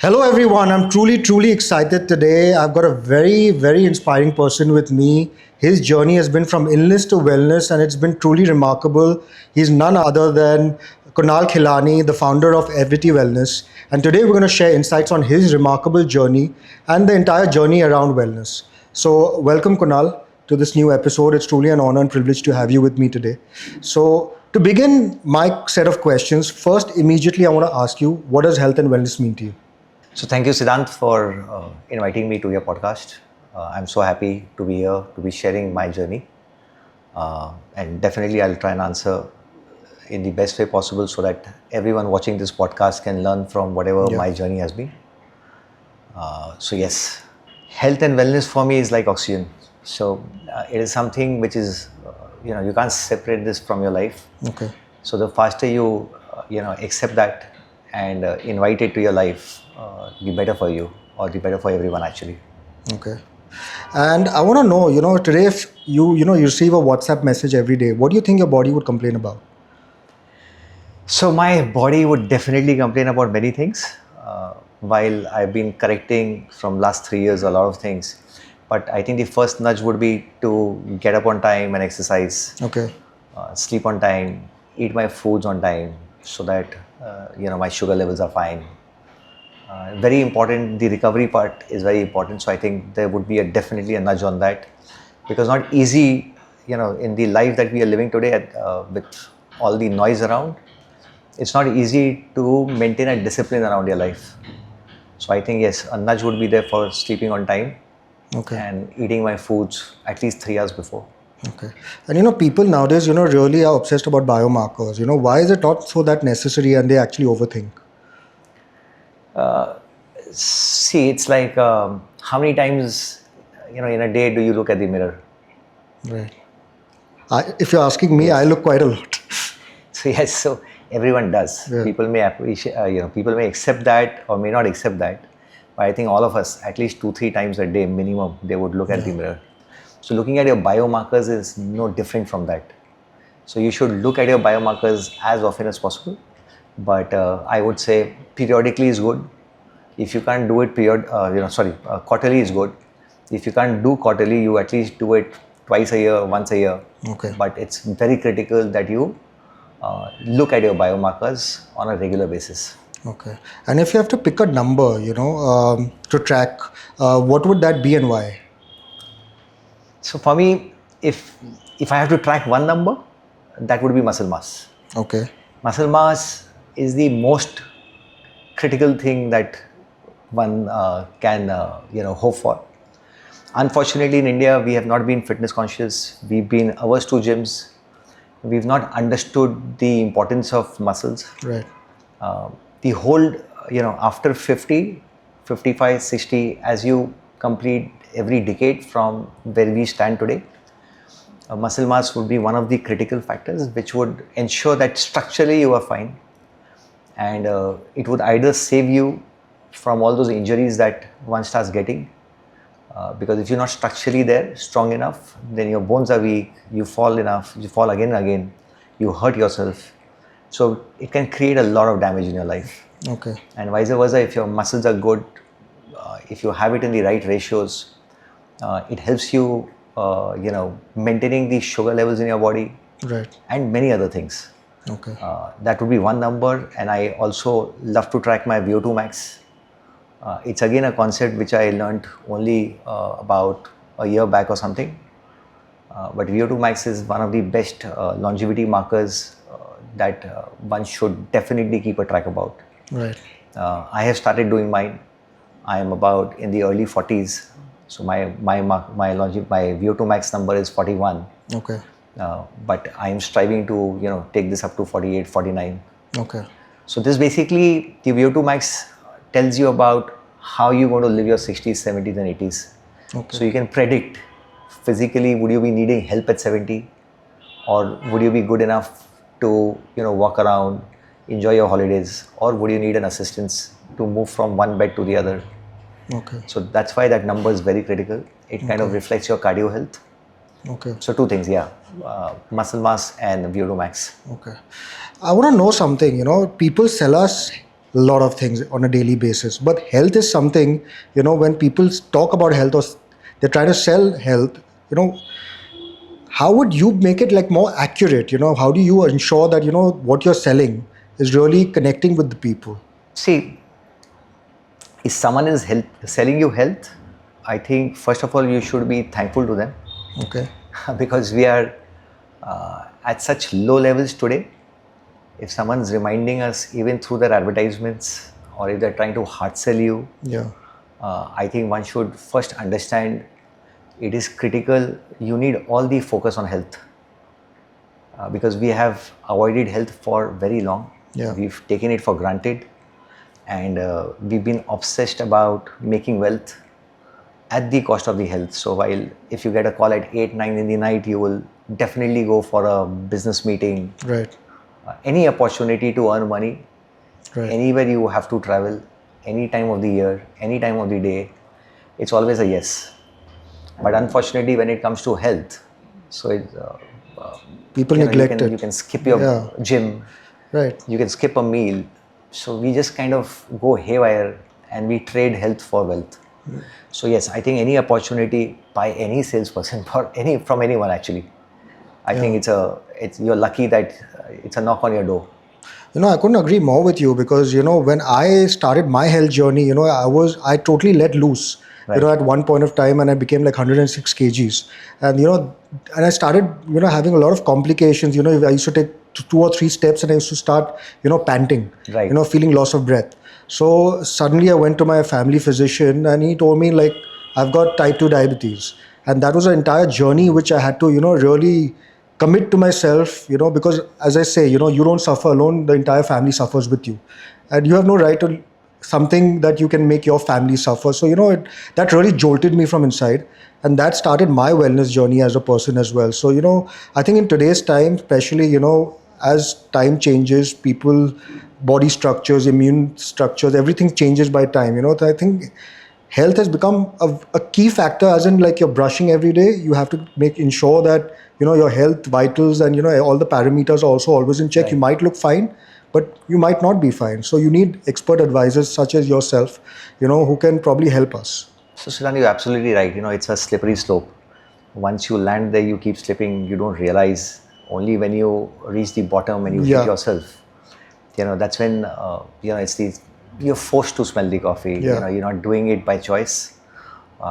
Hello, everyone. I'm truly excited today. I've got a very inspiring person with me. His journey has been from illness to wellness, and it's been truly remarkable. He's none other than Kunal Khilani, the founder of Evity Wellness. And today we're going to share insights on his remarkable journey and the entire journey around wellness. So, welcome, Kunal, to this new episode. It's truly an honor and privilege to have you with me today. So, to begin my set of questions, first, immediately, I want to ask you, what does health and wellness mean to you? So thank you, Siddhant, for inviting me to your podcast. I'm so happy to be here, to be sharing my journey. And definitely I'll try and answer in the best way possible so that everyone watching this podcast can learn from whatever my journey has been. So yes, health and wellness for me is like oxygen. So it is something which is, you can't separate this from your life. Okay. So the faster you, accept that and invite it to your life, the better for you, or the better for everyone actually. Okay. And I want to know, today if you receive a WhatsApp message every day, what do you think your body would complain about? So my body would definitely complain about many things. While I've been correcting from last 3 years a lot of things, but I think the first nudge would be to get up on time and exercise. Okay. Sleep on time, eat my foods on time, so that my sugar levels are fine. Very important, the recovery part is very important. So I think there would be definitely a nudge on that, because not easy, in the life that we are living today with all the noise around, it's not easy to maintain a discipline around your life. So I think yes, a nudge would be there for sleeping on time. Okay. And eating my foods at least 3 hours before. Okay. And people nowadays, really are obsessed about biomarkers. Why is it not so that necessary and they actually overthink? See, it's like how many times, in a day do you look at the mirror? Right. If you're asking me, I look quite a lot. So yes, so everyone does. Yeah. People may appreciate, people may accept that or may not accept that. But I think all of us, at least 2-3 times a day minimum, they would look at the mirror. So looking at your biomarkers is no different from that. So you should look at your biomarkers as often as possible. But I would say periodically is good. If you can't do it quarterly is good. If you can't do quarterly, you at least do it twice a year, once a year. Okay. But it's very critical that you look at your biomarkers on a regular basis. Okay. And if you have to pick a number, to track, what would that be and why? So for me, if I have to track one number, that would be muscle mass. Okay. Muscle mass is the most critical thing that one can hope for. Unfortunately, in India, we have not been fitness conscious. We've been averse to gyms. We've not understood the importance of muscles. Right. The whole, after 50, 55, 60, as you complete every decade from where we stand today, muscle mass would be one of the critical factors which would ensure that structurally you are fine, and it would either save you from all those injuries that one starts getting, because if you're not structurally there, strong enough, then your bones are weak, you fall again and again, you hurt yourself. So it can create a lot of damage in your life. Okay. And vice versa, if your muscles are good, if you have it in the right ratios, it helps you, maintaining the sugar levels in your body. Right. And many other things. Okay. That would be one number. And I also love to track my VO2 max. It's again a concept which I learned only about a year back or something. But VO2 max is one of the best longevity markers that one should definitely keep a track about. Right. I have started doing mine. I am about in the early 40s. So my VO2 max number is 41. Okay. But I am striving to take this up to 48, 49. Okay. So this basically, the VO2 max tells you about how you're going to live your 60s, 70s and 80s. Okay. So you can predict physically, would you be needing help at 70, or would you be good enough to walk around, enjoy your holidays, or would you need an assistance to move from one bed to the other? Okay. So that's why that number is very critical. It kind of reflects your cardio health. Okay. So two things, muscle mass and VO2 max. Okay. I want to know something. People sell us a lot of things on a daily basis. But health is something, when people talk about health or they're trying to sell health, how would you make it like more accurate? How do you ensure that, what you're selling is really connecting with the people? See, if someone is selling you health, I think first of all you should be thankful to them Okay. because we are at such low levels today. If someone's reminding us even through their advertisements or if they're trying to hard sell you, Yeah. I think one should first understand it is critical. You need all the focus on health because we have avoided health for very long. Yeah. We've taken it for granted and we've been obsessed about making wealth at the cost of the health. So while if you get a call at 8, 9 in the night, you will definitely go for a business meeting. Right. Any opportunity to earn money, Right. anywhere you have to travel, any time of the year, any time of the day, it's always a yes. But unfortunately, when it comes to health, so People you neglect can, it. you can skip your Yeah. gym, Right. you can skip a meal. So we just kind of go haywire and we trade health for wealth. So yes, I think any opportunity by any salesperson from anyone actually, I think it's you're lucky that it's a knock on your door. I couldn't agree more with you because, when I started my health journey, I totally let loose, Right. at one point of time, and I became like 106 kgs. And, and I started, having a lot of complications. I used to take 2 or 3 steps and I used to start, panting, Right. feeling loss of breath. So suddenly I went to my family physician and he told me like, I've got type 2 diabetes. And that was an entire journey which I had to, really commit to myself, because as I say, you don't suffer alone, the entire family suffers with you. And you have no right to something that you can make your family suffer. So, that really jolted me from inside. And that started my wellness journey as a person as well. So, I think in today's time, especially, as time changes, people, body structures, immune structures, everything changes by time. So I think health has become a key factor, as in like you're brushing every day, you have to ensure that your health vitals and all the parameters are also always in check. Right. You might look fine, but you might not be fine. So you need expert advisors such as yourself, who can probably help us. So Siddhant, you're absolutely right. It's a slippery slope. Once you land there, you keep slipping. You don't realize. Only when you reach the bottom and you Yeah. hit yourself, that's when you're forced to smell the coffee. Yeah. You're not doing it by choice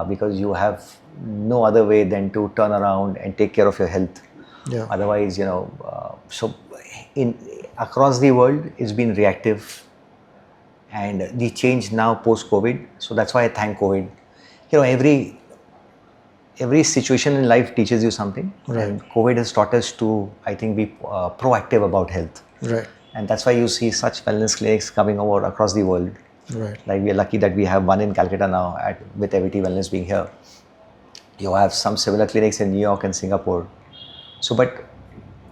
because you have no other way than to turn around and take care of your health. Yeah. Otherwise, so in across the world, it's been reactive, and the change now post COVID. So that's why I thank COVID. Every situation in life teaches you something, Right. and COVID has taught us to, I think, be proactive about health. Right. And that's why you see such wellness clinics coming over across the world. Right. Like we are lucky that we have one in Calcutta now with Evity Wellness being here. You have some similar clinics in New York and Singapore. So, but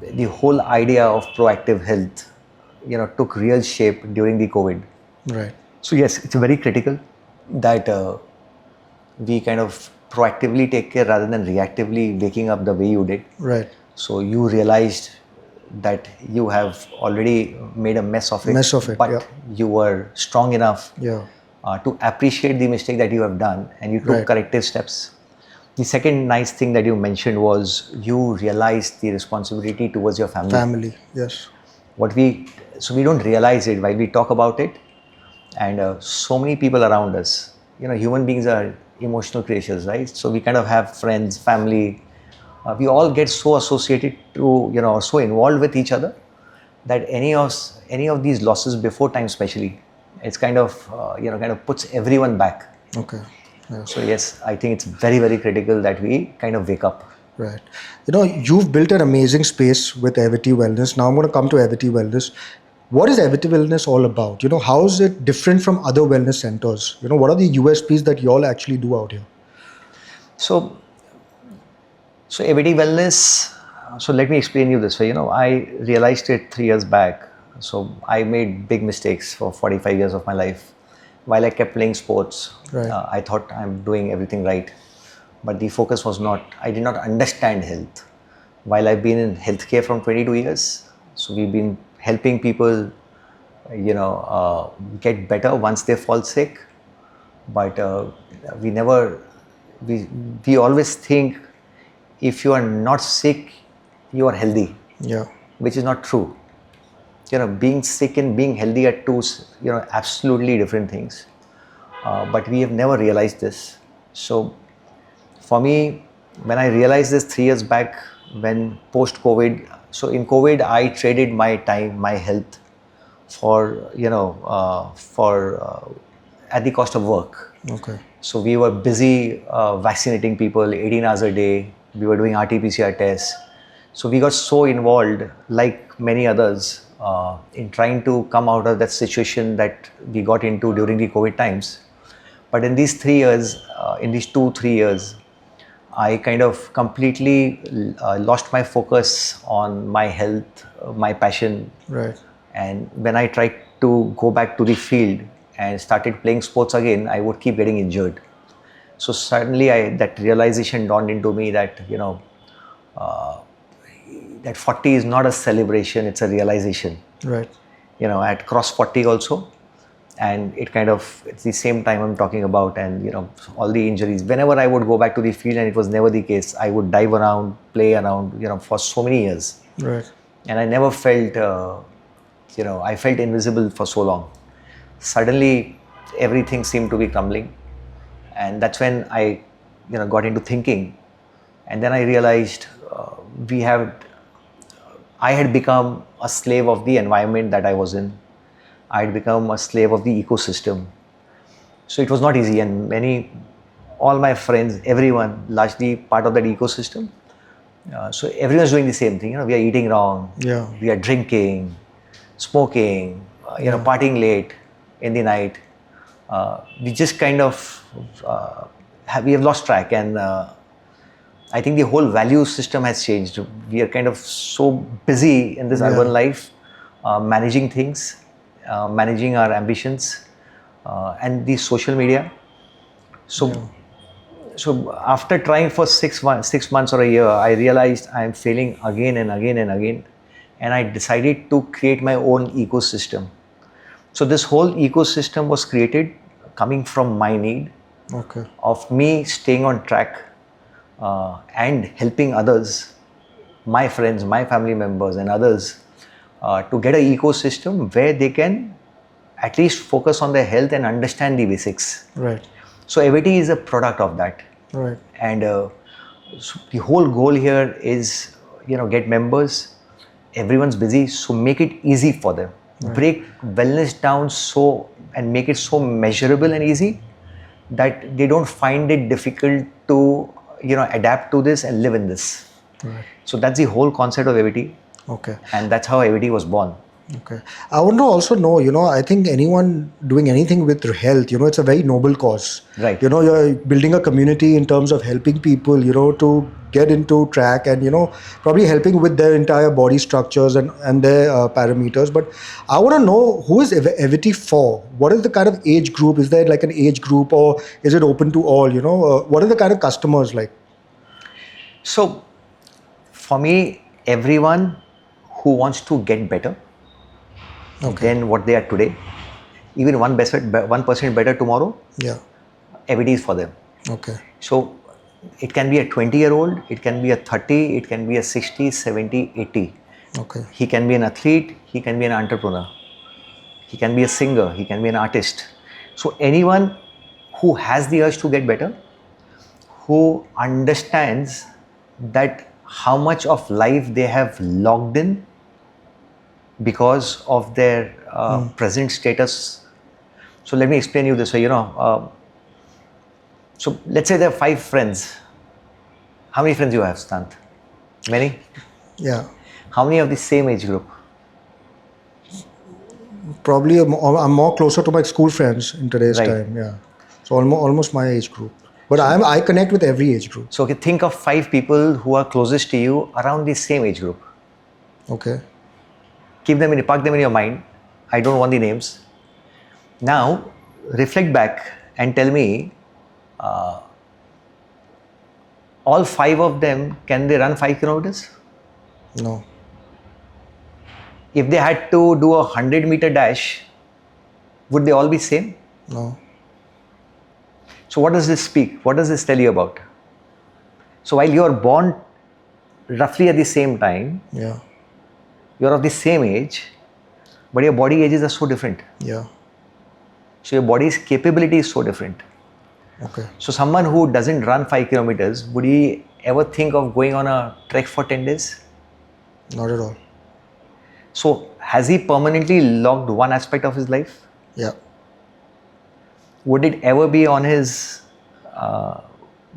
the whole idea of proactive health, took real shape during the COVID. Right. So yes, it's very critical that we kind of proactively take care rather than reactively waking up the way you did. Right. So you realized that you have already made a mess of it, but yeah. you were strong enough Yeah. to appreciate the mistake that you have done and you took Right. corrective steps. The second nice thing that you mentioned was you realized the responsibility towards your family. Family. Yes. So we don't realize it while we talk about it, and so many people around us, human beings are emotional creatures, right? So we kind of have friends, family, we all get so associated to, so involved with each other that any of these losses before time especially, it's kind of puts everyone back. Okay. Yeah. So yes, I think it's very, very critical that we kind of wake up. Right. You've built an amazing space with Evity Wellness. Now I'm going to come to Evity Wellness. What is Evity Wellness all about? How is it different from other wellness centers? What are the USPs that you all actually do out here? So Evity Wellness, so let me explain you this way. I realized it 3 years back. So I made big mistakes for 45 years of my life. While I kept playing sports, Right. I thought I'm doing everything right. But the focus was not, I did not understand health. While I've been in healthcare from 22 years, so we've been helping people get better once they fall sick. But we never, we always think if you are not sick, you are healthy, Yeah. which is not true. Being sick and being healthy are two, absolutely different things. But we have never realized this. So for me, when I realized this 3 years back, when post-COVID, so in COVID, I traded my time, my health for, at the cost of work. Okay. So we were busy vaccinating people 18 hours a day. We were doing RT-PCR tests. So we got so involved, like many others, in trying to come out of that situation that we got into during the COVID times. But in these 3 years, in these 2-3 years, I kind of completely lost my focus on my health, my passion. Right. And when I tried to go back to the field and started playing sports again, I would keep getting injured. So suddenly that realization dawned into me that, that 40 is not a celebration, it's a realization. Right. I had crossed 40 also. And it's the same time I'm talking about, and all the injuries. Whenever I would go back to the field, and it was never the case, I would dive around, play around, for so many years. Right. And I never felt, I felt invisible for so long. Suddenly, everything seemed to be crumbling, and that's when I, got into thinking, and then I realized I had become a slave of the environment that I was in. I had become a slave of the ecosystem. So it was not easy, and all my friends, everyone, largely part of that ecosystem. So everyone's doing the same thing. We are eating wrong. Yeah. We are drinking, smoking, partying late in the night. We just kind of we have lost track, and I think the whole value system has changed. We are kind of so busy in this urban life, managing things, managing our ambitions, and the social media. So after trying for 6 months or a year, I realized I am failing again and again and again, and I decided to create my own ecosystem. So this whole ecosystem was created coming from my need of me staying on track and helping others, my friends, my family members, and others, to get an ecosystem where they can at least focus on their health and understand the basics. Right. So Evity is a product of that. Right. And so the whole goal here is, get members. Everyone's busy, so make it easy for them. Right. Break wellness down and make it so measurable and easy that they don't find it difficult to, adapt to this and live in this. Right. So that's the whole concept of Evity. Okay. And that's how Evity was born. Okay. I want to also know, I think anyone doing anything with health, it's a very noble cause. Right. You're building a community in terms of helping people, to get into track and, probably helping with their entire body structures and their parameters. But I want to know, who is Evity for? What is the kind of age group? Is there like an age group, or is it open to all? What are the kind of customers like? So for me, everyone who wants to get better than what they are today, even 1% better tomorrow, Evity is for them. Okay. So it can be a 20-year-old, it can be a 30, it can be a 60, 70, 80. Okay. He can be an athlete, he can be an entrepreneur, he can be a singer, he can be an artist. So anyone who has the urge to get better, who understands that how much of life they have logged in because of their present status. So let me explain you this way. So let's say there are 5 friends. How many friends you have, Stant? Many? Yeah. How many of the same age group? Probably I'm more closer to my school friends in today's time. Yeah. So almost my age group. But I connect with every age group. So think of 5 people who are closest to you around the same age group. Okay. Park them in your mind. I don't want the names. Now, reflect back and tell me, all 5 of them, can they run 5 kilometers? No. If they had to do a 100-meter dash, would they all be same? No. So what does this speak? What does this tell you about? So while you are born roughly at the same time, Yeah. you're of the same age, but your body ages are so different. Yeah. So your body's capability is so different. Okay. So someone who doesn't run 5 kilometers, would he ever think of going on a trek for 10 days? Not at all. So has he permanently locked one aspect of his life? Yeah. Would it ever be on his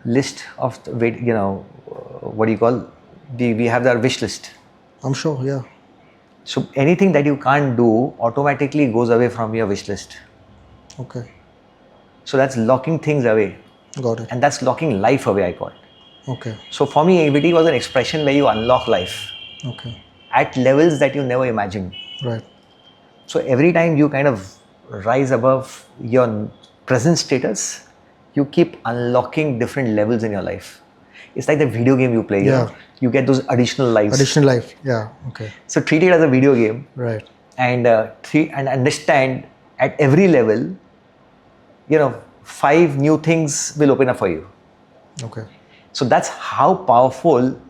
list of, what do you call, we have our wish list. I'm sure. Yeah. So anything that you can't do automatically goes away from your wish list. Okay. So that's locking things away. Got it. And that's locking life away, I call it. Okay. So for me, Evity was an expression where you unlock life Okay. at levels that you never imagined. Right. So every time you kind of rise above your present status, you keep unlocking different levels in your life. It's like the video game you play. Yeah. You get those additional lives. Additional life. Yeah. Okay. So treat it as a video game. Right. And understand at every level, 5 new things will open up for you. Okay. So that's how powerful,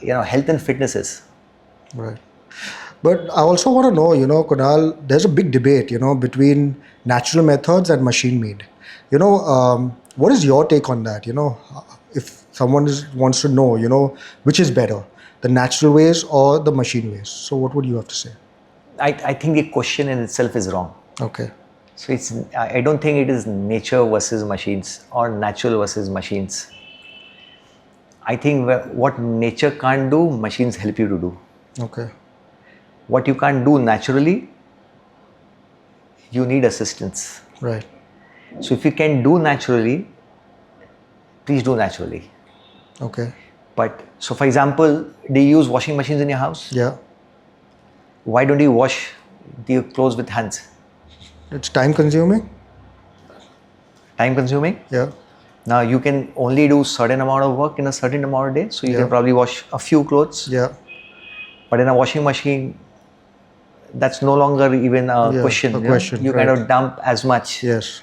health and fitness is. Right. But I also want to know, Kunal, there's a big debate, between natural methods and machine made. What is your take on that? If someone wants to know, which is better, the natural ways or the machine ways? So what would you have to say? I think the question in itself is wrong. Okay. So I don't think it is nature versus machines or natural versus machines. I think what nature can't do, machines help you to do. Okay. What you can't do naturally, you need assistance. Right. So if you can do naturally, please do naturally. Okay. But so for example, do you use washing machines in your house? Yeah. Why don't you wash your clothes with hands? It's time consuming. Time consuming? Yeah. Now you can only do certain amount of work in a certain amount of day. So you Yeah. can probably wash a few clothes. Yeah. But in a washing machine, that's no longer even a Yeah, question. a question, You kind of dump as much Yes.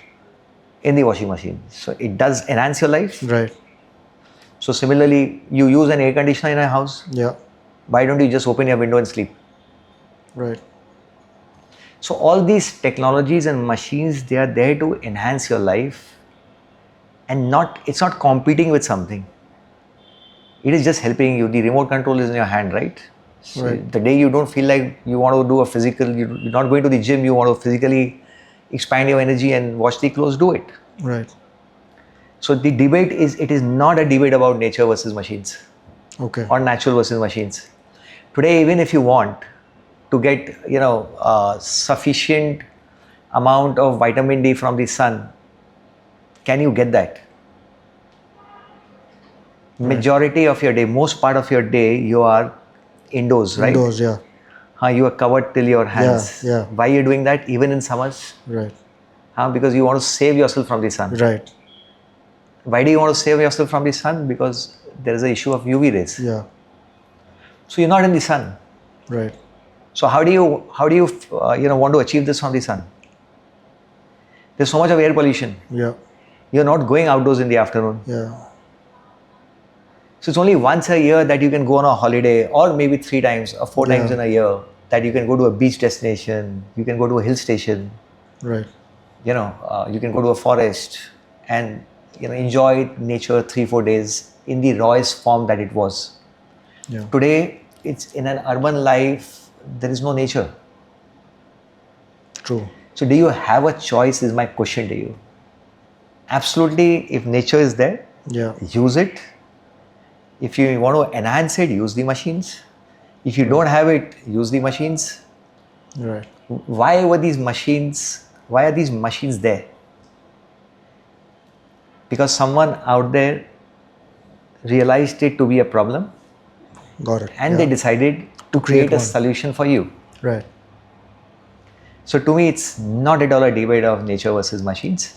in the washing machine. So it does enhance your life. Right. So similarly, you use an air conditioner in a house. Yeah. Why don't you just open your window and sleep? Right. So all these technologies and machines, they are there to enhance your life, and it's not competing with something. It is just helping you. The remote control is in your hand, right? So Right. the day you don't feel like you want to do a physical, you're not going to the gym, you want to physically expand your energy and wash the clothes, do it. Right. So the debate it is not a debate about nature versus machines Okay. or natural versus machines. Today, even if you want to get, sufficient amount of vitamin D from the sun, can you get that? Majority of your day, most part of your day, you are indoors, right? Indoors. Yeah. You are covered till your hands. Yeah. Why are you doing that even in summers? Right. Because you want to save yourself from the sun. Right. Why do you want to save yourself from the sun? Because there is an issue of UV rays. Yeah. So you're not in the sun. Right. So how do you want to achieve this from the sun? There's so much of air pollution. Yeah. You're not going outdoors in the afternoon. Yeah. So it's only once a year that you can go on a holiday, or maybe 3 times or 4 times in a year, that you can go to a beach destination, you can go to a hill station, Right. you can go to a forest and enjoy nature 3-4 days in the rawest form that it was. Yeah. Today, it's in an urban life, there is no nature. True. So do you have a choice is my question to you. Absolutely, if nature is there, Yeah. use it. If you want to enhance it, use the machines. If you don't have it, use the machines. Right. Why are these machines there? Because someone out there realized it to be a problem, Got it. and Yeah. they decided to create a solution for you. Right. So to me, it's not at all a debate of nature versus machines.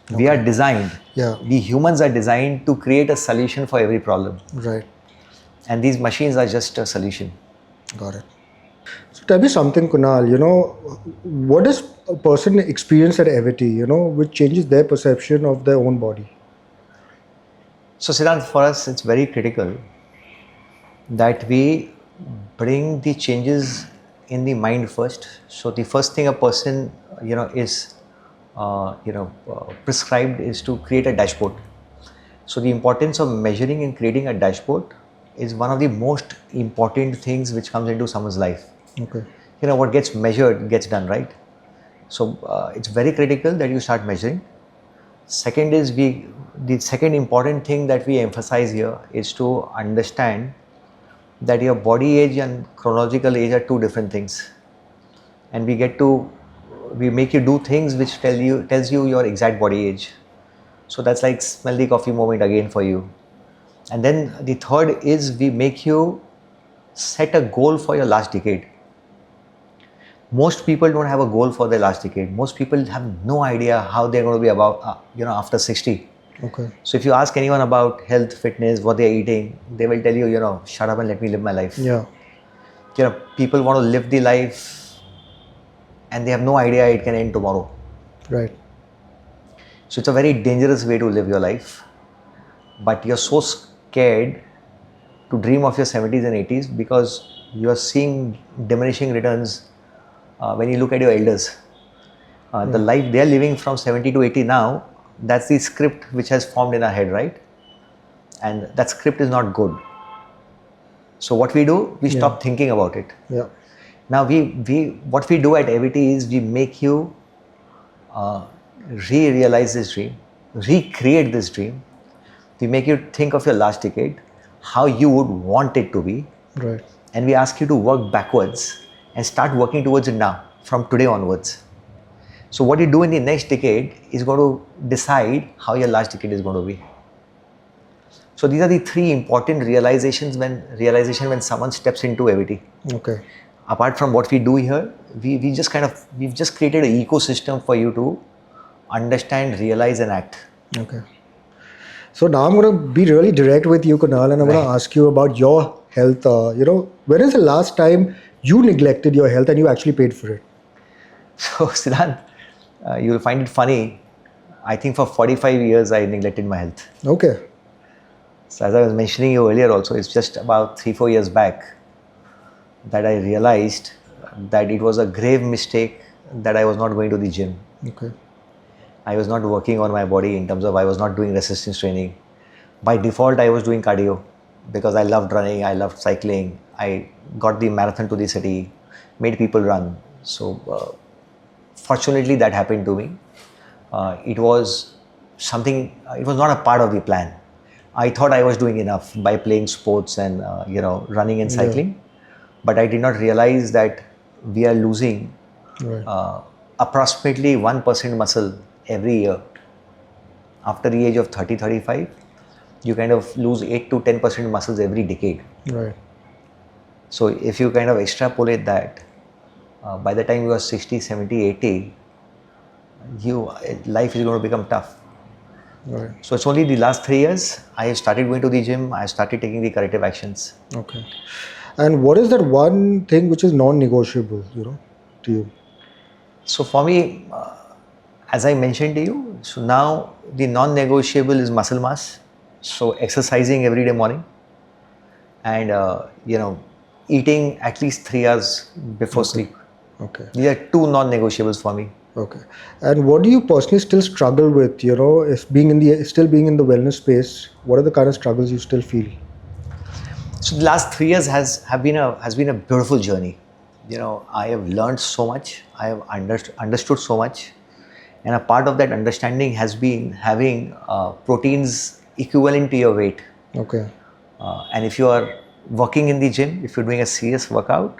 We are designed, Yeah. we humans are designed to create a solution for every problem. Right. And these machines are just a solution. Got it. So tell me something, Kunal. What does a person experience at Evity? Which changes their perception of their own body. So Siddhant, for us, it's very critical that we bring the changes in the mind first. So the first thing a person, is, prescribed is to create a dashboard. So the importance of measuring and creating a dashboard is one of the most important things which comes into someone's life. Okay. What gets measured gets done, right? So it's very critical that you start measuring. Second is the second important thing that we emphasize here is to understand that your body age and chronological age are two different things, and we make you do things which tells you your exact body age. So that's like smell the coffee moment again for you. And then the third is we make you set a goal for your last decade. Most people don't have a goal for their last decade. Most people have no idea how they're going to be about, after 60. Okay. So if you ask anyone about health, fitness, what they're eating, they will tell you, shut up and let me live my life. Yeah. People want to live the life and they have no idea it can end tomorrow. Right. So it's a very dangerous way to live your life. But you're so scared to dream of your 70s and 80s because you're seeing diminishing returns when you look at your elders. The life they're living from 70 to 80 now, that's the script which has formed in our head, right? And that script is not good. So what we do, we stop thinking about it. Yeah. Now what we do at Evity is we make you re-realize this dream, recreate this dream. We make you think of your last decade, how you would want it to be. Right. And we ask you to work backwards and start working towards it now, from today onwards. So what you do in the next decade is going to decide how your last decade is going to be. So these are the three important realizations when someone steps into Evity. Okay. Apart from what we do here, we've just created an ecosystem for you to understand, realize and act. Okay. So now I'm going to be really direct with you, Kunal, and I'm going to ask you about your health. When is the last time you neglected your health and you actually paid for it? So Siddhant, you'll find it funny. I think for 45 years I neglected my health. Okay. So as I was mentioning you earlier also, it's just about 3-4 years back that I realized that it was a grave mistake that I was not going to the gym. Okay. I was not working on my body in terms of I was not doing resistance training. By default, I was doing cardio because I loved running, I loved cycling. I got the marathon to the city, made people run. So fortunately that happened to me. It was not a part of the plan. I thought I was doing enough by playing sports and running and cycling, but I did not realize that we are losing approximately 1% muscle every year. After the age of 30-35, you kind of lose 8 to 10% muscles every decade. Right. So if you kind of extrapolate that, by the time you are 60, 70, 80, life is going to become tough. Right. So it's only the last 3 years I have started going to the gym. I started taking the corrective actions. Okay. And what is that one thing which is non-negotiable, to you? So for me, as I mentioned to you, so now the non-negotiable is muscle mass. So exercising every day morning, and eating at least 3 hours before sleep. Okay. These are two non-negotiables for me. Okay. And what do you personally still struggle with? If being in the wellness space, what are the kind of struggles you still feel? So the last 3 years has been a beautiful journey. I have learned so much. I have understood so much, and a part of that understanding has been having proteins equivalent to your weight. Okay. And if you are working in the gym, if you're doing a serious workout,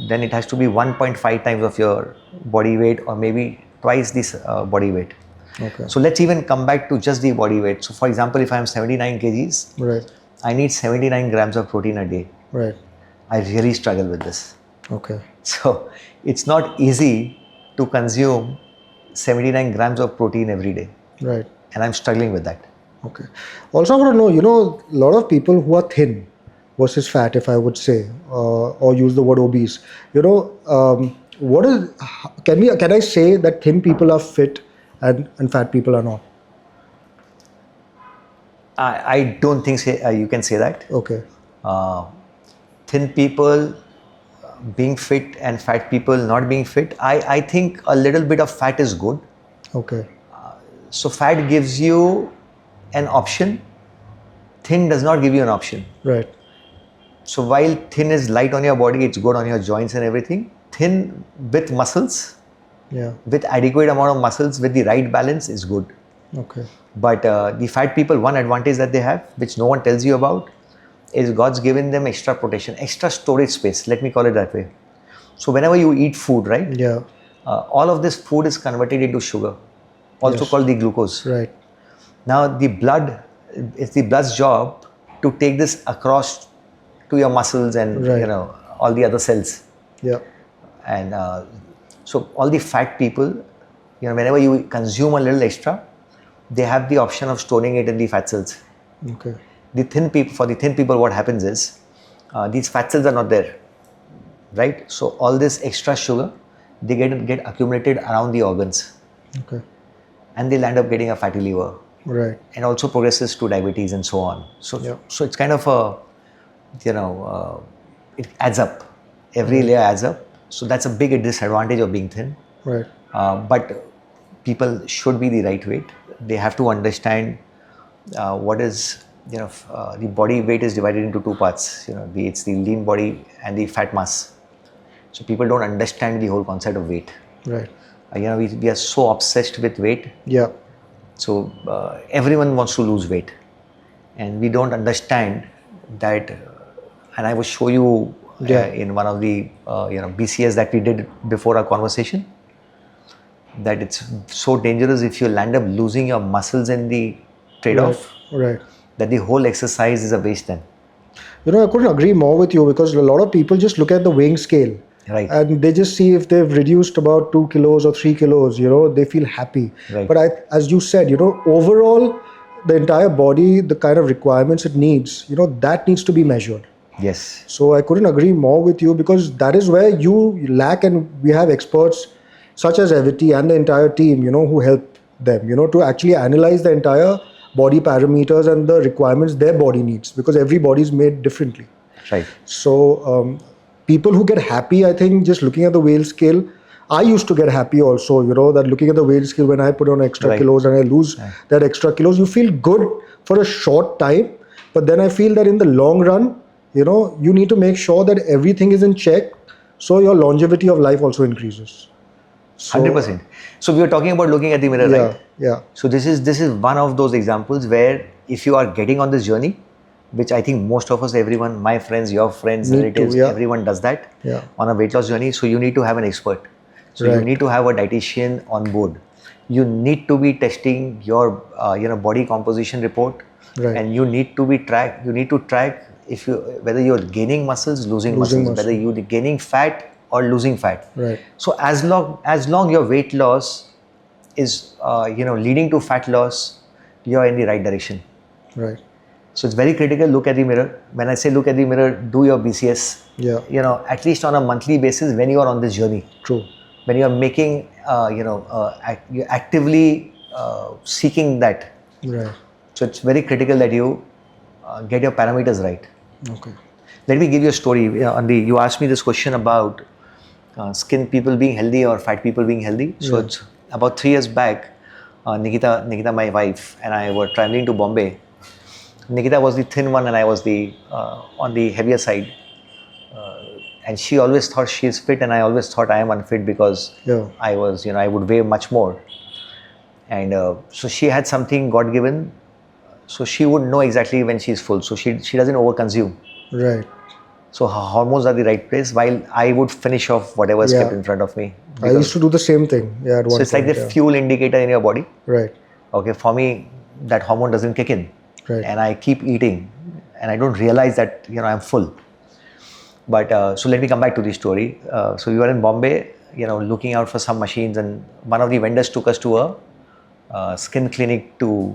then it has to be 1.5 times of your body weight, or maybe twice this body weight. Okay. So let's even come back to just the body weight. So for example, if I am 79 kgs, Right. I need 79 grams of protein a day. Right. I really struggle with this. Okay. So it's not easy to consume 79 grams of protein every day. Right. And I'm struggling with that. Okay. Also, I want to know, a lot of people who are thin, versus fat, if I would say, or use the word obese. What is? Can I say that thin people are fit and fat people are not? I don't think you can say that. Okay. Thin people being fit and fat people not being fit, I think a little bit of fat is good. Okay. So fat gives you an option, thin does not give you an option. Right. So while thin is light on your body, it's good on your joints and everything. Thin with muscles, Yeah. with adequate amount of muscles, with the right balance is good. Okay. But the fat people, one advantage that they have, which no one tells you about, is God's given them extra protection, extra storage space. Let me call it that way. So whenever you eat food, right? Yeah. All of this food is converted into sugar, also Yes. called the glucose. Right. Now the blood, it's the blood's job to take this across to your muscles and Right. all the other cells. Yeah. And so all the fat people, whenever you consume a little extra, they have the option of storing it in the fat cells. Okay. For the thin people, what happens is these fat cells are not there, right? So all this extra sugar, they get accumulated around the organs, Okay. and they'll end up getting a fatty liver, Right. and also progresses to diabetes and so on. So Yeah. so it's kind of a, it adds up. Every layer adds up. So that's a big disadvantage of being thin. Right. But people should be the right weight. They have to understand what is, the body weight is divided into two parts. It's the lean body and the fat mass. So people don't understand the whole concept of weight. Right. We are so obsessed with weight. Yeah. So everyone wants to lose weight, and we don't understand that. And I will show you in one of the BCS that we did before our conversation, that it's so dangerous if you land up losing your muscles in the trade-off. Right. That the whole exercise is a waste then. I couldn't agree more with you, because a lot of people just look at the weighing scale. Right. And they just see if they've reduced about 2 kilos or 3 kilos, they feel happy. Right. But as you said, overall, the entire body, the kind of requirements it needs, that needs to be measured. Yes. So I couldn't agree more with you, because that is where you lack, and we have experts such as Evity and the entire team, who help them, to actually analyze the entire body parameters and the requirements their body needs, because every body is made differently. Right. So people who get happy, I think, just looking at the weight scale, I used to get happy also, that looking at the weight scale, when I put on extra kilos and I lose that extra kilos, you feel good for a short time. But then I feel that in the long run, you need to make sure that everything is in check, so your longevity of life also increases. 100%. So we were talking about looking at the mirror, right? Yeah. So this is one of those examples where if you are getting on this journey, which I think most of us, everyone, my friends, your friends, relatives, everyone does that on a weight loss journey. So you need to have an expert. So you need to have a dietitian on board. You need to be testing your body composition report, and you need to be track. You need to track whether you're gaining muscles, losing muscles, whether you're gaining fat or losing fat. Right. So as long your weight loss is leading to fat loss, you're in the right direction. Right. So it's very critical. Look at the mirror. When I say look at the mirror, do your BCS. Yeah. At least on a monthly basis when you are on this journey. True. When you are making, you're actively seeking that. Right. So it's very critical that you get your parameters right. Okay. Let me give you a story. You asked me this question about skin people being healthy or fat people being healthy. So it's about 3 years back, Nikita, my wife, and I were traveling to Bombay. Nikita was the thin one and I was the on the heavier side. And she always thought she is fit, and I always thought I am unfit because I was, I would weigh much more. And so she had something God given, so she would know exactly when she is full. So she doesn't overconsume. Right. So her hormones are the right place, while I would finish off whatever is kept in front of me. I used to do the same thing. Yeah. At one so it's point, like the fuel indicator in your body. Right. Okay. For me, that hormone doesn't kick in, Right. and I keep eating, and I don't realize that I'm full. But so let me come back to the story. So we were in Bombay, looking out for some machines, and one of the vendors took us to a skin clinic to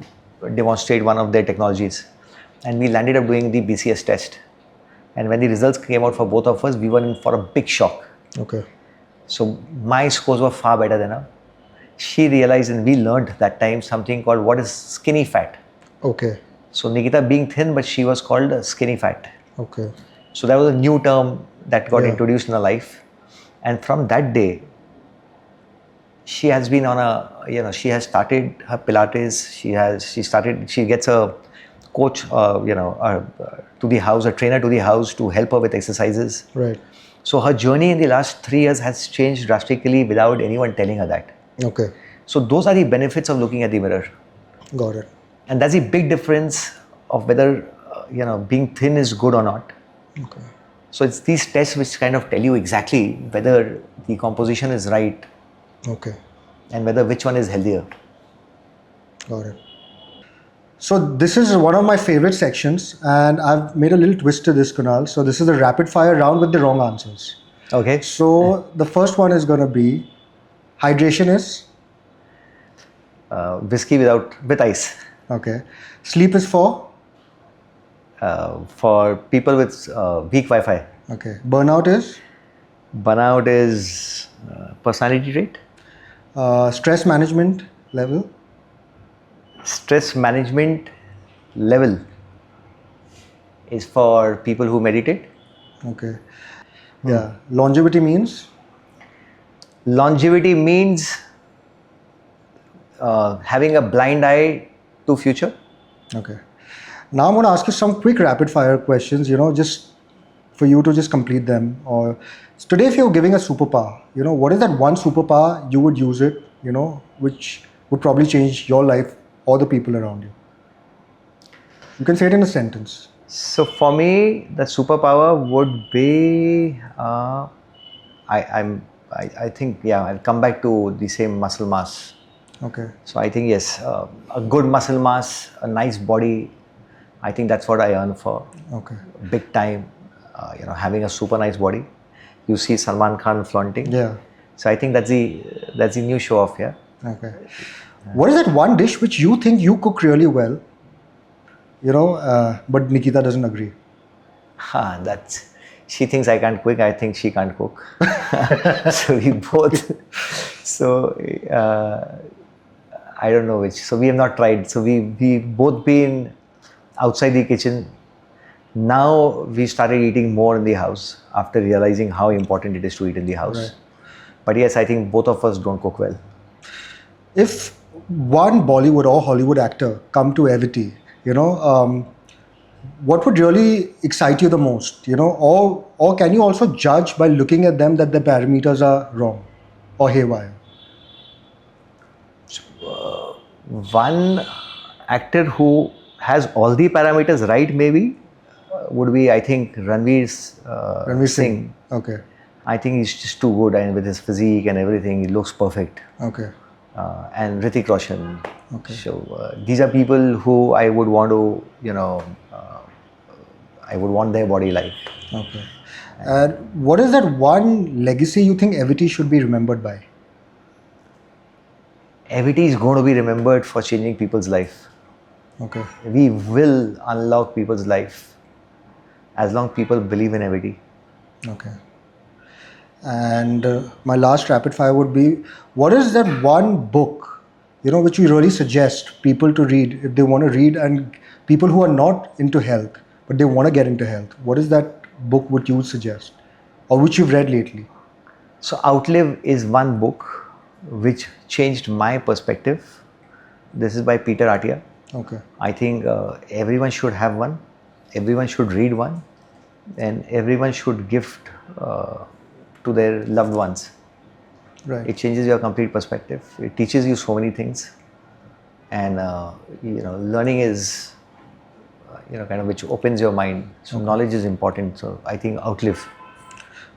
demonstrate one of their technologies, and we landed up doing the BCS test. And when the results came out for both of us, we were in for a big shock. Okay. So my scores were far better than her. She realized, and we learned that time something called what is skinny fat. Okay. So Nikita being thin, but she was called skinny fat. Okay. So that was a new term that got Yeah. introduced in her life. And from that day, she has been on a, she has started her Pilates. She gets a coach, to the house, a trainer to the house to help her with exercises. Right. So her journey in the last 3 years has changed drastically without anyone telling her that. Okay. So those are the benefits of looking at the mirror. Got it. And that's the big difference of whether, being thin is good or not. Okay. So it's these tests which kind of tell you exactly whether the composition is right Okay. and whether which one is healthier. Got it. So this is one of my favorite sections, and I've made a little twist to this, Kunal. So this is the rapid fire round with the wrong answers. Okay. So the first one is going to be hydration is Whiskey with ice. okay. Sleep is For people with weak Wi-Fi. okay. Burnout is Burnout is personality trait. stress management level. Stress management level is for people who meditate. Okay. Yeah. Longevity means Longevity means having a blind eye to future. okay. Now I'm going to ask you some quick rapid fire questions, just for you to just complete them. Or today, if you're giving a superpower, what is that one superpower you would use it, which would probably change your life or the people around you? You can say it in a sentence. So for me, the superpower would be I think I'll come back to the same muscle mass. Okay. So I think yes, a good muscle mass, a nice body. I think that's what I earn for. Okay. Big time. Having a super nice body. You see Salman Khan flaunting. Yeah. So I think that's the new show off here. Okay. What is that one dish which you think you cook really well, but Nikita doesn't agree? She thinks I can't cook. I think she can't cook. So we both. So I don't know which. So we have not tried. So we both been outside the kitchen. Now we started eating more in the house after realizing how important it is to eat in the house. Right. But yes, I think both of us don't cook well. If one Bollywood or Hollywood actor come to Evity, what would really excite you the most, or can you also judge by looking at them that the parameters are wrong or haywire? One actor who has all the parameters right maybe would be, I think, Ranveer Singh. Okay. I think he's just too good, and with his physique and everything, he looks perfect. Okay. And Hrithik Roshan. Okay. So these are people who I would want to, I would want their body like. Okay. And what is that one legacy you think Evity should be remembered by? Evity is going to be remembered for changing people's life. Okay. We will unlock people's life as long as people believe in Evity. Okay. And my last rapid fire would be, what is that one book, which you really suggest people to read if they want to read, and people who are not into health, but they want to get into health? What is that book would you suggest, or which you've read lately? So Outlive is one book which changed my perspective. This is by Peter Attia. Okay. I think everyone should have one. Everyone should read one, and everyone should gift to their loved ones. Right. It changes your complete perspective. It teaches you so many things, and learning is kind of which opens your mind. So knowledge is important. So I think Outlive.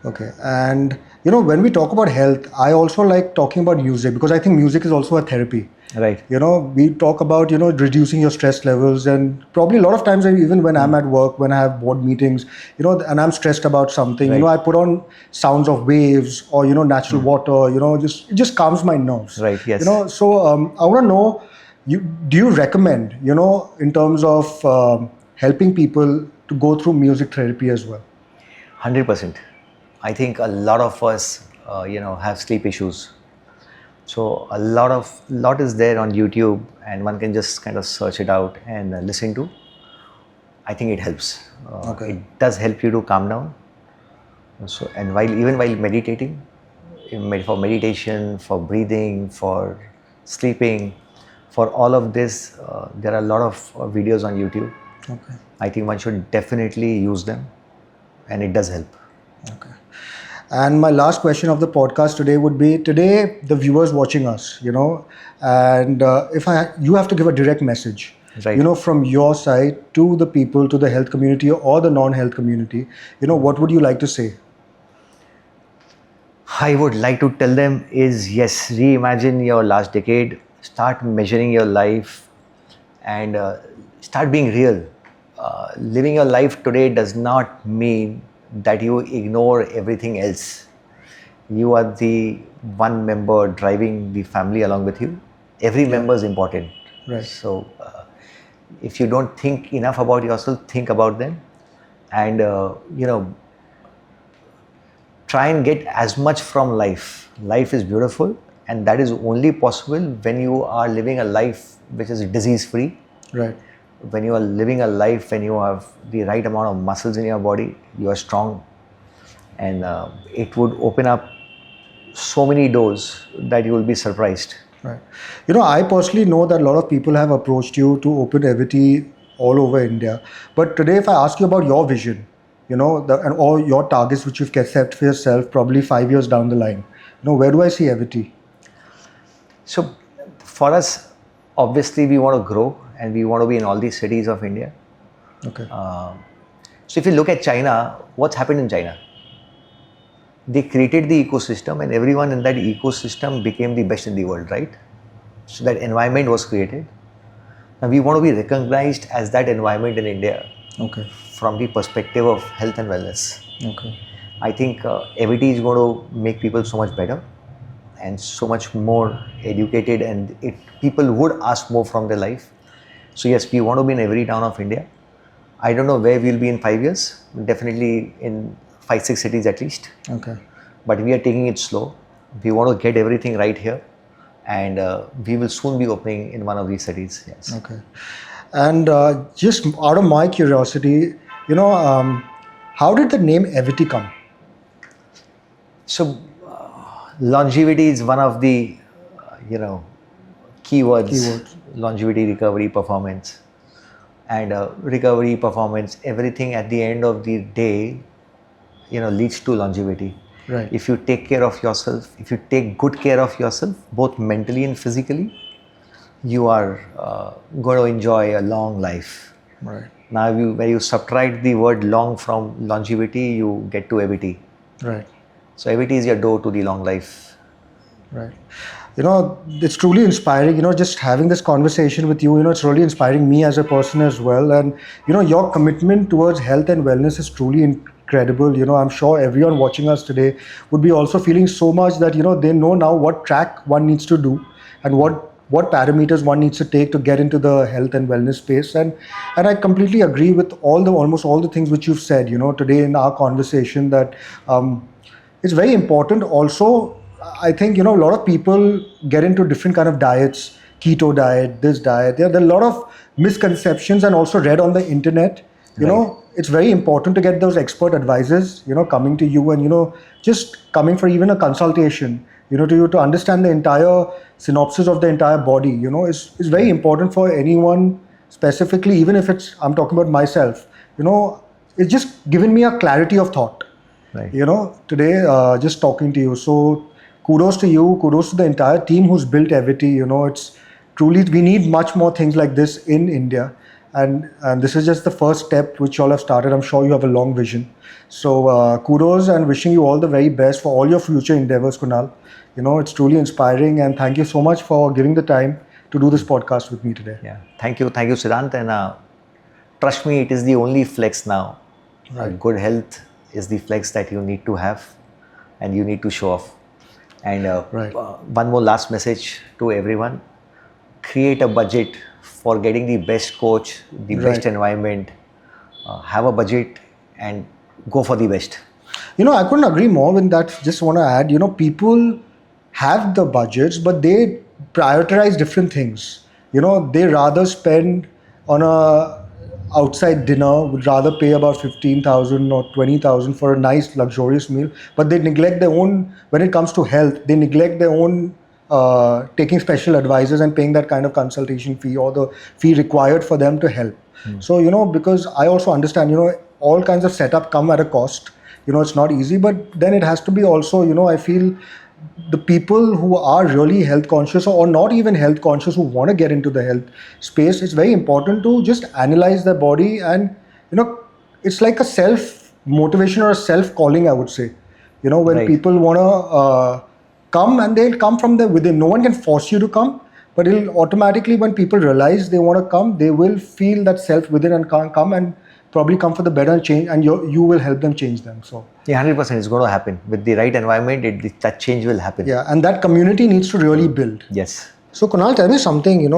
Okay. And when we talk about health, I also like talking about music, because I think music is also a therapy. Right. We talk about, reducing your stress levels, and probably a lot of times, even when I'm at work, when I have board meetings, and I'm stressed about something, Right. I put on sounds of waves or, natural water, it just calms my nerves. Right, yes. So I want to know, do you recommend, in terms of helping people to go through music therapy as well? 100%. I think a lot of us, have sleep issues. So lot is there on YouTube, and one can just kind of search it out and listen to. I think it helps. Okay. It does help you to calm down. So, and while meditating, for meditation, for breathing, for sleeping, for all of this, there are a lot of videos on YouTube. Okay. I think one should definitely use them, and it does help. Okay. And my last question of the podcast today would be: today, the viewers watching us, and you have to give a direct message, Right. from your side to the people, to the health community or the non-health community, what would you like to say? I would like to tell them is yes, reimagine your last decade, start measuring your life, and start being real. Living your life today does not mean that you ignore everything else. You are the one member driving the family along with you. Every member is important. Right. So, if you don't think enough about yourself, think about them, and try and get as much from life. Life is beautiful, and that is only possible when you are living a life which is disease free. Right. When you are living a life, when you have the right amount of muscles in your body, you are strong, and it would open up so many doors that you will be surprised. Right. I personally know that a lot of people have approached you to open Evity all over India. But today, if I ask you about your vision, and all your targets which you've set for yourself, probably 5 years down the line, where do I see Evity? So, for us, obviously, we want to grow, and we want to be in all these cities of India. Okay. So, if you look at China, what's happened in China? They created the ecosystem, and everyone in that ecosystem became the best in the world, right? So that environment was created. Now we want to be recognized as that environment in India. Okay. From the perspective of health and wellness. Okay. I think Evity is going to make people so much better and so much more educated, and people would ask more from their life. So yes, we want to be in every town of India. I don't know where we'll be in 5 years. Definitely in 5-6 cities at least. Okay. But we are taking it slow. We want to get everything right here, and we will soon be opening in one of these cities. Yes. Okay. And just out of my curiosity, how did the name Evity come? So, longevity is one of the, keywords. Longevity, recovery, performance. And recovery, performance, everything at the end of the day, leads to longevity. Right. If you take care of yourself, if you take good care of yourself, both mentally and physically, you are going to enjoy a long life. Right. Now, when you subtract the word long from longevity, you get to Evity. Right. So, Evity is your door to the long life. Right. It's truly inspiring, just having this conversation with you, it's really inspiring me as a person as well. And, your commitment towards health and wellness is truly incredible. I'm sure everyone watching us today would be also feeling so much that, they know now what track one needs to do and what parameters one needs to take to get into the health and wellness space. And I completely agree with almost all the things which you've said, today in our conversation, that it's very important. Also, I think, a lot of people get into different kind of diets, keto diet, this diet. There are a lot of misconceptions, and also read on the internet. It's very important to get those expert advisors, coming to you, and, just coming for even a consultation, to understand the entire synopsis of the entire body, is very important for anyone, specifically, even if I'm talking about myself, it's just given me a clarity of thought, Right. Today, just talking to you. So kudos to you, kudos to the entire team who's built Evity. It's truly, we need much more things like this in India. And this is just the first step which you all have started. I'm sure you have a long vision. So kudos, and wishing you all the very best for all your future endeavors, Kunal. It's truly inspiring, and thank you so much for giving the time to do this podcast with me today. Yeah. Thank you, Siddhant. And trust me, it is the only flex now. Right. Good health is the flex that you need to have, and you need to show off. And Right. One more last message to everyone: create a budget for getting the best coach, the Right. best environment. Have a budget and go for the best. I couldn't agree more with that. Just want to add, people have the budgets, but they prioritize different things. They rather spend on a outside dinner, would rather pay about 15,000 or 20,000 for a nice luxurious meal, but they neglect their own, when it comes to health, they neglect their own taking special advisors and paying that kind of consultation fee or the fee required for them to help. So, because I also understand, all kinds of setup come at a cost. It's not easy, but then it has to be also, I feel the people who are really health conscious or not even health conscious who want to get into the health space, it's very important to just analyze their body and, it's like a self motivation or a self calling, I would say. When Right. people want to come, and they'll come from the within. No one can force you to come, but it'll automatically, when people realize they want to come, they will feel that self within and can't come and probably come for the better change, and you will help them change them. So Yeah, 100% is going to happen. With the right environment, that change will happen. yeah, and that community needs to really build. Yes. So Kunal, tell me something,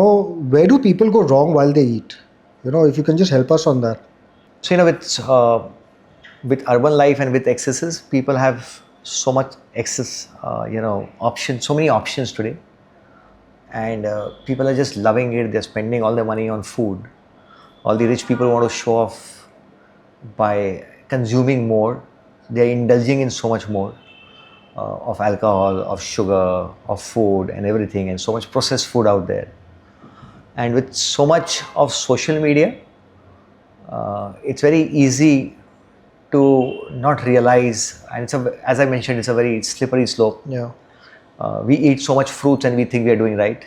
where do people go wrong while they eat? If you can just help us on that. So, with urban life and with excesses, people have so much excess, options, so many options today. And people are just loving it. They're spending all their money on food. All the rich people want to show off by consuming more. They're indulging in so much more of alcohol, of sugar, of food and everything, and so much processed food out there. And with so much of social media, it's very easy to not realize, and as I mentioned, it's a very slippery slope. Yeah. We eat so much fruits and we think we are doing right.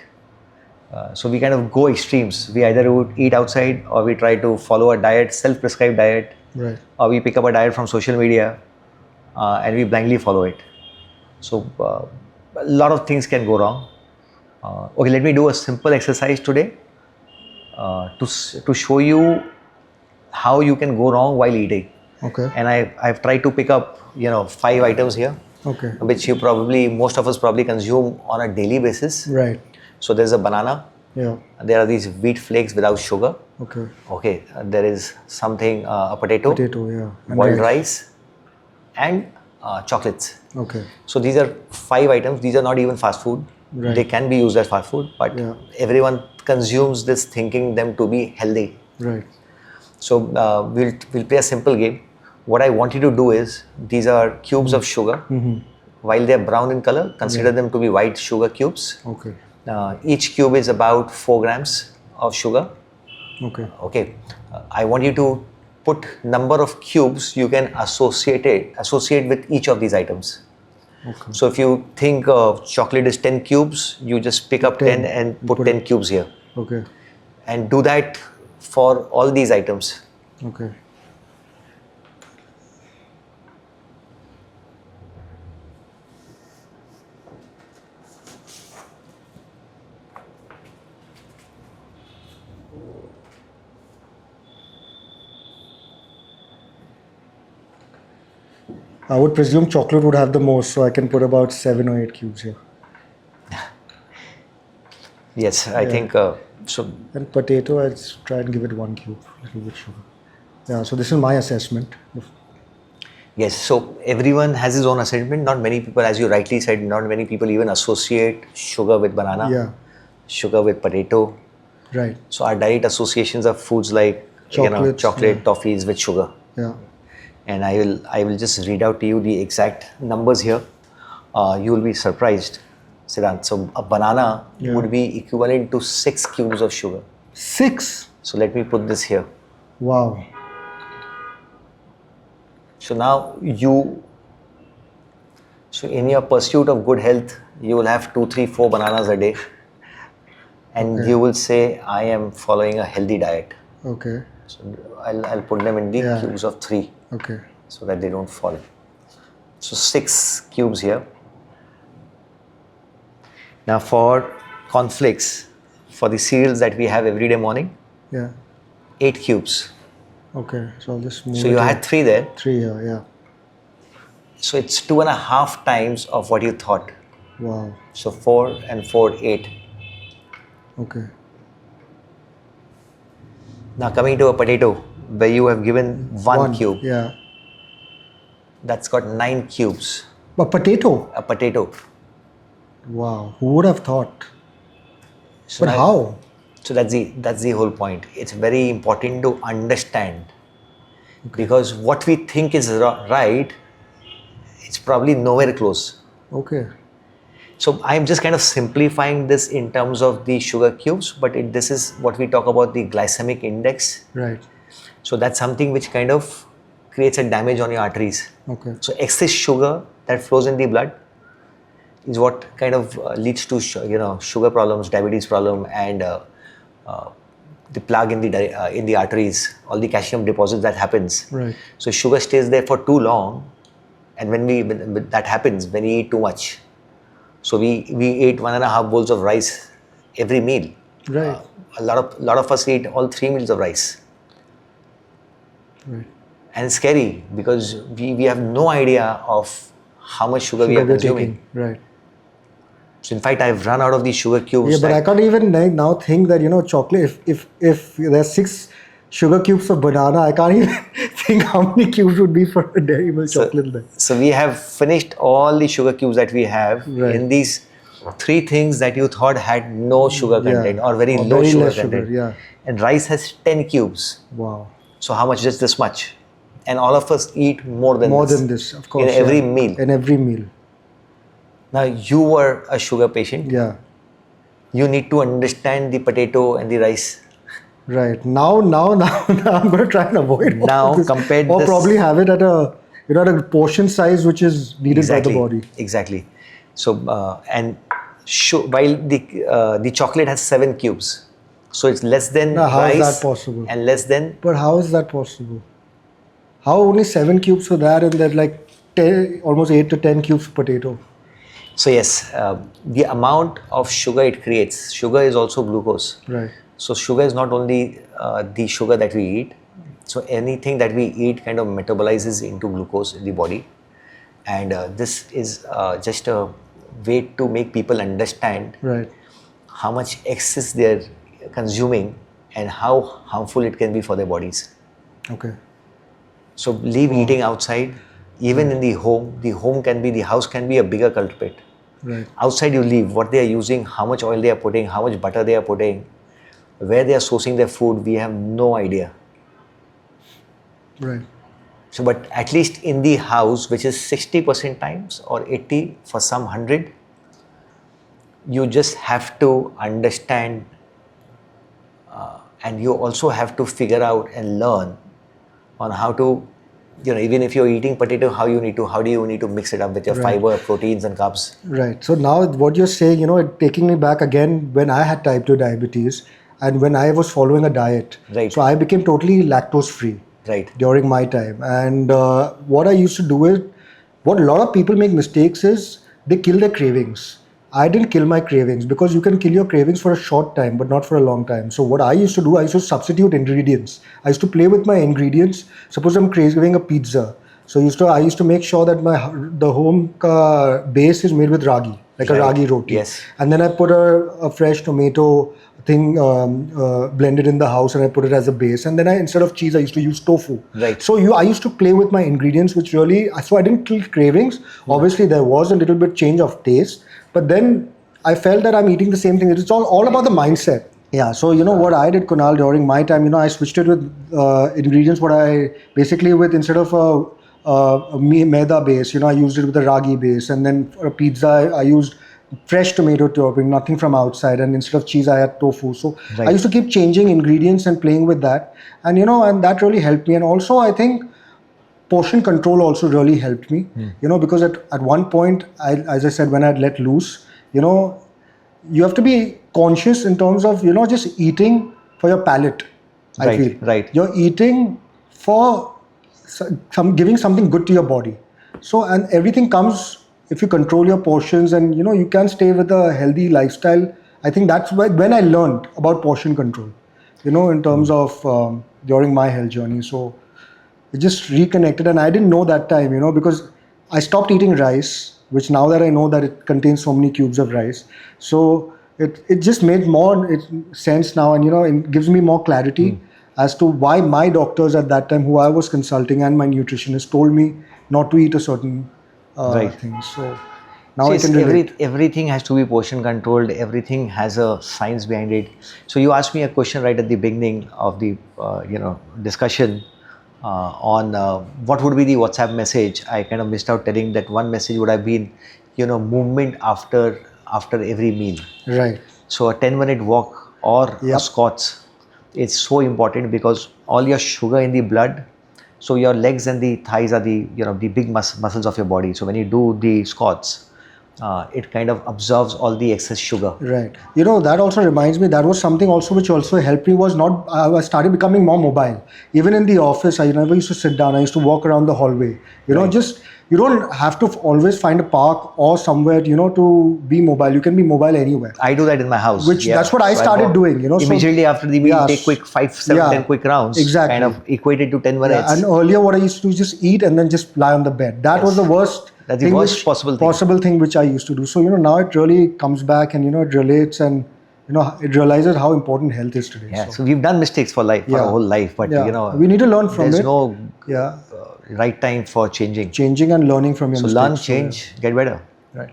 So we kind of go extremes. We either would eat outside, or we try to follow a diet, self-prescribed diet, Right. or we pick up a diet from social media and we blindly follow it. So a lot of things can go wrong. Okay, let me do a simple exercise today to show you how you can go wrong while eating. Okay. And I've tried to pick up 5 items here, Okay. which most of us probably consume on a daily basis. Right. So there's a banana. Yeah. There are these wheat flakes without sugar. Okay. Okay, there is something, a potato, Potato. Yeah. And boiled rice, and chocolates. Okay. So these are 5 items. These are not even fast food. Right. They can be used as fast food, but Yeah. everyone consumes this thinking them to be healthy. Right. So we'll play a simple game. What I want you to do is, these are cubes of sugar. While they're brown in color, consider them to be white sugar cubes. Okay. Each cube is about 4 grams of sugar. Okay. Okay. I want you to put number of cubes you can associate with each of these items. Okay. So if you think chocolate is 10 cubes, you just pick up 10 and put 10 cubes here. Okay. And do that for all these items. Okay. I would presume chocolate would have the most, so I can put about 7 or 8 cubes here. Yes, I think so. And potato, I'll try and give it 1 cube, little bit sugar. Yeah, so this is my assessment. Yes, so everyone has his own assessment. Not many people, as you rightly said, not many people even associate sugar with banana, Yeah, sugar with potato. right. So our diet associations of foods like Chocolates, chocolate, toffees with sugar. Yeah. And I will just read out to you the exact numbers here. You will be surprised, Siddhant. So a banana would be equivalent to 6 cubes of sugar. 6? So let me put this here. Wow. So now so in your pursuit of good health, you will have 2, 3, 4 bananas a day. And you will say, I am following a healthy diet. Okay. So I'll put them in the cubes of 3. Okay. So that they don't fall. So 6 cubes here. Now for cornflakes, for the cereals that we have every day morning, Yeah. 8 cubes. Okay. So I'll just move So it you in. had 3 there. 3 here, yeah. So it's 2.5 times of what you thought. Wow. So 4 and 4, 8. Okay. Now coming to a potato, where you have given 1 cube. Yeah. that's got 9 cubes. A potato. A potato. Wow, who would have thought? So But now- how? So that's the whole point. It's very important to understand, because what we think is right, it's probably nowhere close. Okay. So I'm just kind of simplifying this in terms of the sugar cubes, but this is what we talk about, the glycemic index. Right. So that's something which kind of creates a damage on your arteries. Okay. So excess sugar that flows in the blood is what kind of leads to sugar problems, diabetes problem, and the plug in the arteries, all the calcium deposits that happens. Right. So sugar stays there for too long, and when that happens, when we eat too much. So we eat 1.5 bowls of rice every meal. Right. A lot of us eat all 3 meals of rice. Right. And it's scary because we have no idea of how much sugar we are Sugar we're consuming. taking. Right. So in fact, I've run out of these sugar cubes. Yeah, but I can't even now think that, chocolate, if there's 6 sugar cubes of banana, I can't even think how many cubes would be for a dairy milk chocolate then. So we have finished all the sugar cubes that we have Right. in these 3 things that you thought had no sugar content or very low very sugar less content. sugar, yeah. And rice has 10 cubes. Wow. So how much? Just this much. And all of us eat more than More this. than this, of course. In every yeah. meal. In every meal. Now you were a sugar patient. Yeah. You need to understand the potato and the rice. Right. Now I'm going to try and avoid all Now, of this. compared or this- probably have it at a at a portion size which is needed by the body. Exactly. So while the chocolate has 7 cubes, so it's less than Now, how is rice that possible? and less than. But how is that possible? How only 7 cubes for that and then like 10, almost 8 to 10 cubes of potato? So yes, the amount of sugar it creates. Sugar is also glucose. Right. So sugar is not only the sugar that we eat. So anything that we eat kind of metabolizes into glucose in the body, and this is just a way to make people understand Right. how much excess they're consuming and how harmful it can be for their bodies. Okay. So leave eating outside, even in the house can be a bigger culprit. Right. Outside you leave, what they are using, how much oil they are putting, how much butter they are putting, where they are sourcing their food, we have no idea. Right. So, but at least in the house, which is 60% times or 80 for some 100, you just have to understand and you also have to figure out and learn on how to, even if you're eating potato, how do you need to mix it up with your fiber, proteins and carbs. Right. So now what you're saying, taking me back again when I had type 2 diabetes and when I was following a diet. Right. So I became totally lactose free. Right. During my time. And what I used to do is, what a lot of people make mistakes is, they kill their cravings. I didn't kill my cravings because you can kill your cravings for a short time, but not for a long time. So what I used to do, I used to substitute ingredients. I used to play with my ingredients. Suppose I'm craving a pizza. So I used to make sure that the home base is made with ragi, like a ragi roti. Yes. And then I put a fresh tomato thing blended in the house and I put it as a base. And then instead of cheese, I used to use tofu. Right. So I used to play with my ingredients, so I didn't kill cravings. Obviously, there was a little bit change of taste, but then I felt that I'm eating the same thing. It's all about the mindset. Yeah. So what I did, Kunal, during my time, I switched it with ingredients. Instead of a maida base, I used it with a ragi base, and then for a pizza, I used fresh tomato topping, nothing from outside, and instead of cheese I had tofu. So I used to keep changing ingredients and playing with that, and and that really helped me. And also I think portion control also really helped me, because at one point, as I said, when I had let loose, you have to be conscious in terms of just eating for your palate. I feel you're eating for giving something good to your body. So, and everything comes if you control your portions and you can stay with a healthy lifestyle. I think that's when I learned about portion control, in terms of during my health journey. So it just reconnected, and I didn't know that time, because I stopped eating rice, which now that I know that it contains so many cubes of rice, so it just made more sense now, and it gives me more clarity as to why my doctors at that time, who I was consulting, and my nutritionist told me not to eat a certain Right. thing. So now See, I can relate. everything has to be portion controlled. Everything has a science behind it. So you asked me a question right at the beginning of the discussion on what would be the WhatsApp message. I kind of missed out telling that one message would have been, movement after every meal. Right. So a 10-minute walk or a Yep. squats is so important because all your sugar in the blood. So your legs and the thighs are the big muscles of your body. So when you do the squats, it kind of absorbs all the excess sugar. Right. That also reminds me, that was something also which also helped me was not, I started becoming more mobile. Even in the office, I never used to sit down. I used to walk around the hallway. Right. Just, you don't have to always find a park or somewhere, to be mobile. You can be mobile anywhere. I do that in my house. That's what I So started go doing, so- Immediately after the meal, Yeah, take quick 5, 7, yeah, 10 quick rounds. exactly. Kind of equated to 10 minutes. Yeah, and earlier what I used to do is just eat and then just lie on the bed. That was the worst. That's the worst possible thing. Which I used to do. So now it really comes back and it relates and it realizes how important health is today. Yeah. So we've done mistakes for our whole life, but we need to learn from there's it. no Yeah, right time for changing. changing and learning from your So mistakes. learn, change, get better. Right.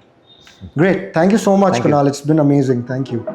Great. Thank you so much, Thank you. Kunal. It's been amazing. Thank you.